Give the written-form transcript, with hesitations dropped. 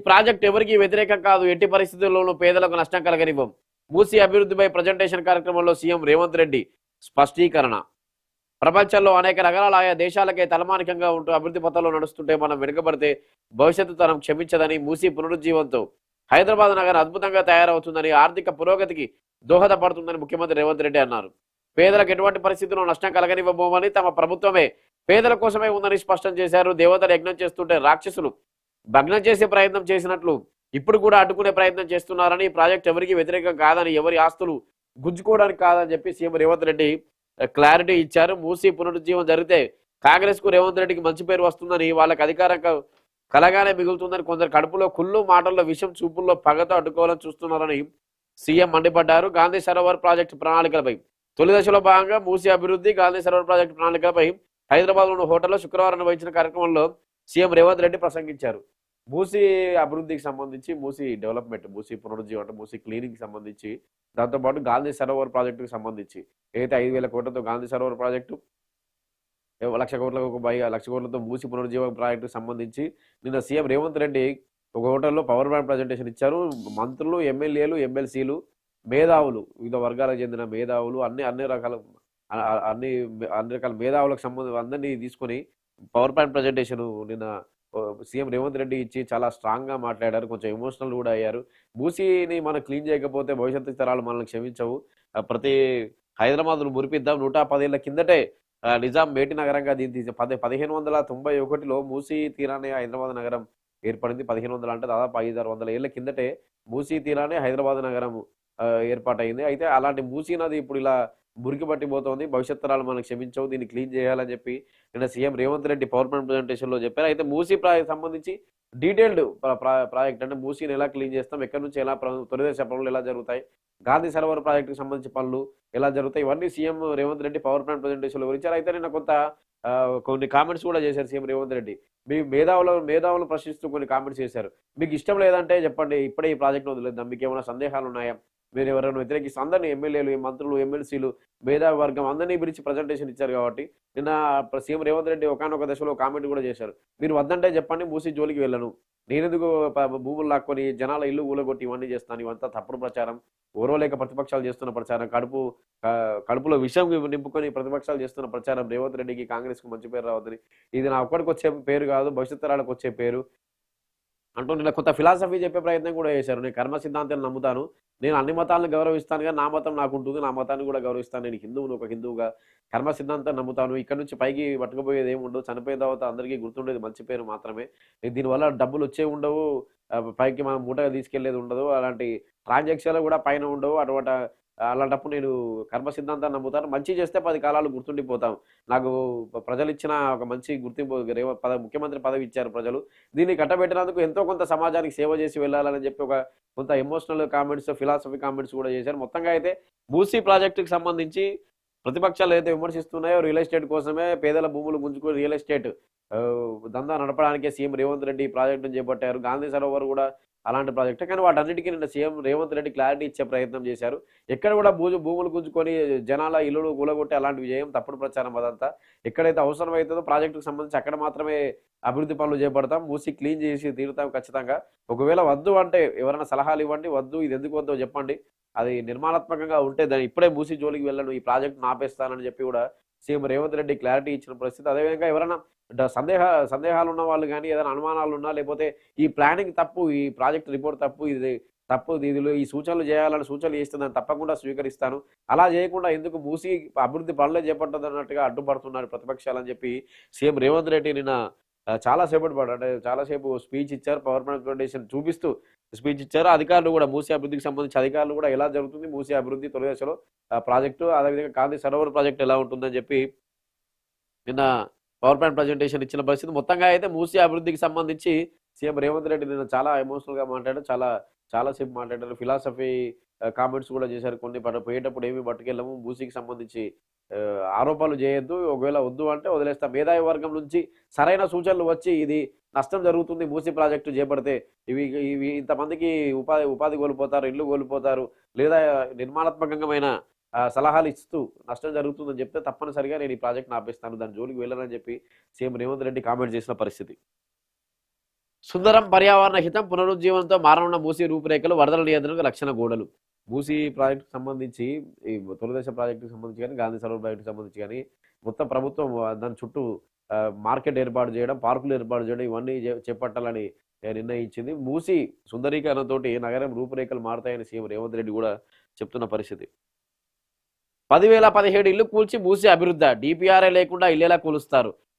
Project ఎవరికీ వ్యతిరేకం కాదు. ఎట్టి పరిస్థితుల్లోనూ పేదలకు నష్టం కలగనివ్వం. మూసీ అభివృద్ధిపై ప్రజెంటేషన్ కార్యక్రమంలో సీఎం రేవంత్ రెడ్డి స్పష్టీకరణ. ప్రపంచంలో అనేక నగరాలు ఆయా దేశాలకే తలమానికంగా ఉంటూ అభివృద్ధి పథంలో నడుస్తుంటే మనం వెనుకబడితే భవిష్యత్తు తరం క్షమించదని, మూసీ పునరుజ్జీవంతో హైదరాబాద్ నగరం అద్భుతంగా తయారవుతుందని, ఆర్థిక పురోగతికి దోహదపడుతుందని ముఖ్యమంత్రి రేవంత్ రెడ్డి అన్నారు. పేదలకు ఎటువంటి పరిస్థితుల్లో నష్టం కలగనివ్వబోమని, తమ ప్రభుత్వమే పేదల కోసమే ఉందని స్పష్టం చేశారు. దేవతలు యజ్ఞం చేస్తుంటే రాక్షసులు భగ్నం చేసే ప్రయత్నం చేసినట్లు ఇప్పుడు కూడా అడ్డుకునే ప్రయత్నం చేస్తున్నారని, ఈ ప్రాజెక్ట్ ఎవరికి వ్యతిరేకం కాదని, ఎవరి ఆస్తులు గుంజుకోవడానికి కాదని చెప్పి సీఎం రేవంత్ రెడ్డి క్లారిటీ ఇచ్చారు. మూసీ పునరుజ్జీవం జరిగితే కాంగ్రెస్ కు రేవంత్ రెడ్డికి మంచి పేరు వస్తుందని, వాళ్ళకి అధికారం కలగానే మిగులుతుందని, కొందరు కడుపులో కుళ్ళు, మాటల్లో విషం, చూపుల్లో పగతో అడ్డుకోవాలని చూస్తున్నారని సీఎం మండిపడ్డారు. గాంధీ సరోవర్ ప్రాజెక్టు ప్రణాళికలపై తొలి దశలో భాగంగా మూసీ అభివృద్ధి, గాంధీ సరోవర్ ప్రాజెక్టు ప్రణాళికలపై హైదరాబాద్లోని హోటల్లో శుక్రవారం నిర్వహించిన కార్యక్రమంలో సీఎం రేవంత్ రెడ్డి ప్రసంగించారు. మూసీ అభివృద్ధికి సంబంధించి, మూసీ డెవలప్మెంట్, మూసీ పునరుజ్జీవం అంటే మూసీ క్లీనింగ్ సంబంధించి, దాంతోపాటు గాంధీ సరోవర్ ప్రాజెక్టుకు సంబంధించి ఏదైతే 5,000 కోట్లతో గాంధీ సరోవర్ ప్రాజెక్టు, 1,00,00,000 కోట్లతో మూసీ పునరుజ్జీవం ప్రాజెక్టుకు సంబంధించి నిన్న సీఎం రేవంత్ రెడ్డి ఒక హోటల్లో పవర్ పాయింట్ ప్రజెంటేషన్ ఇచ్చారు. మంత్రులు, ఎమ్మెల్యేలు, ఎమ్మెల్సీలు, మేధావులు, వివిధ వర్గాలకు చెందిన మేధావులు, అన్ని రకాల మేధావులకు సంబంధించి అందరినీ తీసుకొని పవర్ పాయింట్ ప్రజెంటేషన్ నిన్న సీఎం రేవంత్ రెడ్డి ఇచ్చి చాలా స్ట్రాంగ్ గా మాట్లాడారు. కొంచెం ఎమోషనల్ కూడా అయ్యారు. మూసీని మనం క్లీన్ చేయకపోతే భవిష్యత్తు తరాలు మనల్ని క్షమించవు. ప్రతి హైదరాబాద్ మురిపిద్దాం. 110 ఏళ్ల కిందటే నిజాం మేటి నగరంగా దీన్ని తీసి 1591లో మూసీ తీరానే హైదరాబాద్ నగరం ఏర్పడింది. 1500 అంటే దాదాపు 500-600 ఏళ్ల కిందటే మూసీ తీరానే హైదరాబాద్ నగరం ఏర్పాటైంది. అయితే అలాంటి మూసీ నది ఇప్పుడు ఇలా మురికి పట్టిపోతోంది. భవిష్యత్ తరాలు మనకు క్షమించవు, దీన్ని క్లీన్ చేయాలని చెప్పి నిన్న CM Revanth Reddy power point presentation లో చెప్పారు. అయితే మూసీ ప్రాజెక్ట్ సంబంధించి డీటెయిల్డ్ ప్రాజెక్ట్ అంటే మూసీని ఎలా క్లీన్ చేస్తాం, ఎక్కడి నుంచి ఎలా తొలిదశ పనులు ఎలా జరుగుతాయి, గాంధీ సరోవర్ ప్రాజెక్టుకి సంబంధించి పనులు ఎలా జరుగుతాయి, ఇవన్నీ CM Revanth Reddy power point presentation లో వివరించారు. అయితే నిన్న కొన్ని కామెంట్స్ కూడా చేశారు సీఎం రేవంత్ రెడ్డి. మీ మేధావులను ప్రశ్నిస్తూ కొన్ని కామెంట్స్ చేశారు. మీకు ఇష్టం లేదంటే చెప్పండి, ఇప్పుడే ఈ ప్రాజెక్ట్ వదిలేద్దాం, మీకు ఏమైనా సందేహాలు ఉన్నాయా, మీరు ఎవరైనా వ్యతిరేకిస్తే అందరినీ ఎమ్మెల్యేలు, మంత్రులు, ఎమ్మెల్సీలు, మేధావి వర్గం అందరినీ పిలిచి ప్రజెంటేషన్ ఇచ్చారు. కాబట్టి నిన్న సీఎం రేవంత్ రెడ్డి ఒకానొక దశలో కామెంట్ కూడా చేశారు. మీరు వద్దంటే చెప్పండి, మూసీ జోలికి వెళ్ళను, నేనెందుకు భూములు లాక్కొని జనాల ఇల్లు ఊలగొట్టి ఇవన్నీ చేస్తాను, ఇవంతా తప్పుడు ప్రచారం, ఓర్వలేక ప్రతిపక్షాలు చేస్తున్న ప్రచారం, కడుపులో విషం నింపుకొని ప్రతిపక్షాలు చేస్తున్న ప్రచారం, రేవంత్ రెడ్డికి కాంగ్రెస్ కు మంచి పేరు రావద్దని, ఇది నా ఒక్కడికి వచ్చే పేరు కాదు, భవిష్యత్ తరాలకు వచ్చే పేరు అంటూ నిన్న కొత్త ఫిలాసఫీ చెప్పే ప్రయత్నం కూడా చేశారు. నేను కర్మ సిద్ధాంతాన్ని నమ్ముతాను, నేను అన్ని మతాలను గౌరవిస్తాను, కానీ నా మతం నాకు ఉంటుంది, నా మతాన్ని కూడా గౌరవిస్తాను, నేను హిందువును, ఒక హిందువుగా కర్మ సిద్ధాంతాన్ని నమ్ముతాను, ఇక్కడ నుంచి పైకి పట్టుకుపోయేది ఏమి ఉండదు, చనిపోయిన తర్వాత అందరికీ గుర్తుండేది మంచి పేరు మాత్రమే, దీనివల్ల డబ్బులు వచ్చే ఉండవు, పైకి మనం మూటగా తీసుకెళ్లేది ఉండదు, అలాంటి ట్రాన్సాక్షన్లు కూడా పైన ఉండవు, అలాంటప్పుడు నేను కర్మ సిద్ధాంతాన్ని నమ్ముతాను, మంచి చేస్తే 10 కాలాలు గుర్తుండిపోతాం, నాకు ప్రజలు ఇచ్చిన ఒక మంచి గుర్తింపు, ముఖ్యమంత్రి పదవి ఇచ్చారు ప్రజలు, దీన్ని కట్టబెట్టినందుకు ఎంతో కొంత సమాజానికి సేవ చేసి వెళ్ళాలని చెప్పి కొంత ఎమోషనల్ కామెంట్స్, ఫిలాసఫీ కామెంట్స్ కూడా చేశారు. మొత్తంగా అయితే మూసీ ప్రాజెక్టుకి సంబంధించి ప్రతిపక్షాలు ఏదైతే విమర్శిస్తున్నాయో, రియల్ ఎస్టేట్ కోసమే పేదల భూములు గుంజుకుని రియల్ ఎస్టేట్ దందా నడపడానికే సీఎం రేవంత్ రెడ్డి ఈ ప్రాజెక్టును చేపట్టారు. గాంధీ సరోవర్ కూడా అలాంటి ప్రాజెక్టే, కానీ వాటన్నిటికీ నిన్న సీఎం రేవంత్ రెడ్డి క్లారిటీ ఇచ్చే ప్రయత్నం చేశారు. ఎక్కడ కూడా భూములు గుంజుకొని జనాల ఇల్లులు కూలగొట్టి అలాంటివి చేయం, తప్పుడు ప్రచారం అదంతా. ఎక్కడైతే అవసరం అవుతుందో ప్రాజెక్టుకు సంబంధించి అక్కడ మాత్రమే అభివృద్ధి పనులు చేపడతాం, మూసి క్లీన్ చేసి తీరుతాం ఖచ్చితంగా. ఒకవేళ వద్దు అంటే ఎవరైనా సలహాలు ఇవ్వండి, వద్దు ఇది ఎందుకు వద్దో చెప్పండి, అది నిర్మాణాత్మకంగా ఉంటే దాన్ని ఇప్పుడే మూసి జోలికి వెళ్ళను, ఈ ప్రాజెక్ట్ ఆపేస్తానని చెప్పి కూడా సీఎం రేవంత్ రెడ్డి క్లారిటీ ఇచ్చిన పరిస్థితి. అదేవిధంగా ఎవరైనా సందేహాలు ఉన్న వాళ్ళు కానీ, ఏదైనా అనుమానాలు ఉన్నా, లేకపోతే ఈ ప్లానింగ్ తప్పు, ఈ ప్రాజెక్ట్ రిపోర్ట్ తప్పు, ఇది తప్పు, దీనిలో ఈ సూచనలు చేయాలని సూచనలు చేస్తుందని తప్పకుండా స్వీకరిస్తాను, అలా చేయకుండా ఎందుకు మూసి అభివృద్ధి పనులే చేపట్టదన్నట్టుగా అడ్డుపడుతున్నారు ప్రతిపక్షాలని చెప్పి సీఎం రేవంత్ రెడ్డి నిన్న చాలాసేపు స్పీచ్ ఇచ్చారు. పవర్ పాయింట్ ప్రజెంటేషన్ చూపిస్తూ స్పీచ్ ఇచ్చారు. అధికారులు కూడా మూసీ అభివృద్ధికి సంబంధించి అధికారులు కూడా ఎలా జరుగుతుంది మూసీ అభివృద్ధి తొలి దశలో ప్రాజెక్టు, అదేవిధంగా గాంధీ సరోవర్ ప్రాజెక్టు ఎలా ఉంటుందని చెప్పి నిన్న పవర్ పాయింట్ ప్రజెంటేషన్ ఇచ్చిన పరిస్థితి. మొత్తంగా అయితే మూసీ అభివృద్ధికి సంబంధించి సీఎం రేవంత్ రెడ్డి నిన్న చాలా ఎమోషనల్ గా మాట్లాడారు, చాలాసేపు మాట్లాడారు. ఫిలాసఫీ కామెంట్స్ కూడా చేశారు. కొన్ని పోయేటప్పుడు ఏమి పట్టుకెళ్ళము, మూసీకి సంబంధించి ఆరోపణలు చేయొద్దు, ఒకవేళ వద్దు అంటే వదిలేస్తాం. మేధావి వర్గం నుంచి సరైన సూచనలు వచ్చి ఇది నష్టం జరుగుతుంది మూసీ ప్రాజెక్టు చేపడితే, ఇవి ఇంతమందికి ఉపాధి కోల్పోతారు, ఇల్లు కోల్పోతారు, లేదా నిర్మాణాత్మకమైన సలహాలు ఇస్తూ నష్టం జరుగుతుందని చెప్తే తప్పనిసరిగా నేను ఈ ప్రాజెక్ట్ని ఆపేస్తాను, దాని జోలికి వెళ్ళనని చెప్పి సీఎం రేవంత్ రెడ్డి కామెంట్ చేసిన పరిస్థితి. సుందరం పర్యావరణ హితం పునరుజ్జీవనంతో మారనున్న మూసీ రూపురేఖలు వరదల నియంత్రణకు రక్షణ గోడలు. మూసీ ప్రాజెక్టుకు సంబంధించి ఈ తొలిదశ ప్రాజెక్టుకు సంబంధించి కానీ, గాంధీ సరోవర్ ప్రాజెక్టుకు సంబంధించి కానీ మొత్తం ప్రభుత్వం దాని చుట్టూ మార్కెట్ ఏర్పాటు చేయడం, పార్కులు ఏర్పాటు చేయడం ఇవన్నీ చేపట్టాలని నిర్ణయించింది. మూసీ సుందరీకరణతోటి నగరం రూపురేఖలు మారతాయని సీఎం రేవంత్ రెడ్డి కూడా చెప్తున్న పరిస్థితి. 10,017 ఇళ్లు కూల్చి మూసీ అభివృద్ధి. డిపిఆర్ఏ లేకుండా ఇల్లేలా కూలుస్తారు.